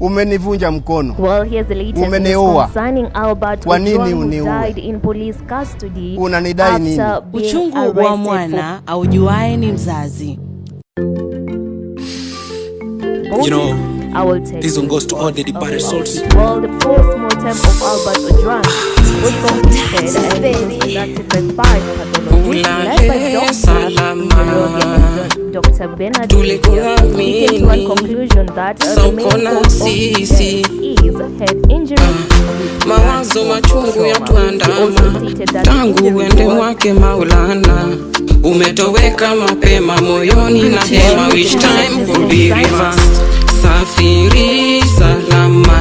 Umenivunja mkono. Well, here's the latest concerning Albert Ojwang, who died in police custody. Unanidai nini? Uchungu wa mwana aujuae ni mzazi. You know, this one goes to all the departed souls. Well, the post-mortem of Albert Ojwang was completed and conducted by 5 pathologists led by Dr. Bernard. He came to one conclusion that the main cause of death is head injury. Mawazo machungu ya tuandama tangu uende mwake Maulana, umetoweka mapema moyoni na hema, which time will be reversed. Safiri salama,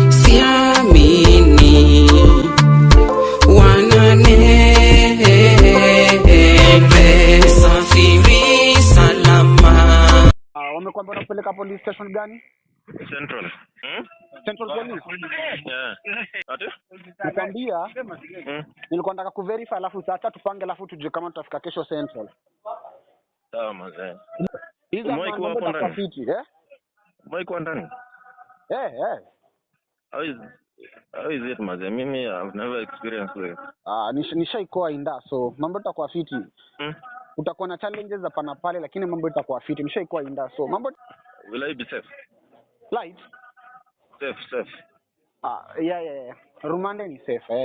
siamini wanane, safiri salama. Wamekwambia unapeleka police station gani? Central. Central Police? Yeah. Ati? Nikwambia, nilikuwa nataka kuverify alafu sasa tupange alafu tujue kama tutafika kesho Central. Sawa mzee. Hizo mambo tutafiti, eh? Umeikuwa ndani? Eh. How is it mzee? Mimi I've never experienced it. Nishaikuwa inda, so mambo itakuwa fiti. Utakuwa na challenges hapa na pale lakini mambo itakuwa fiti. Nishaikuwa inda, so mambo will I be safe? Light? Safe. Yeah. Rumande ni safe, eh.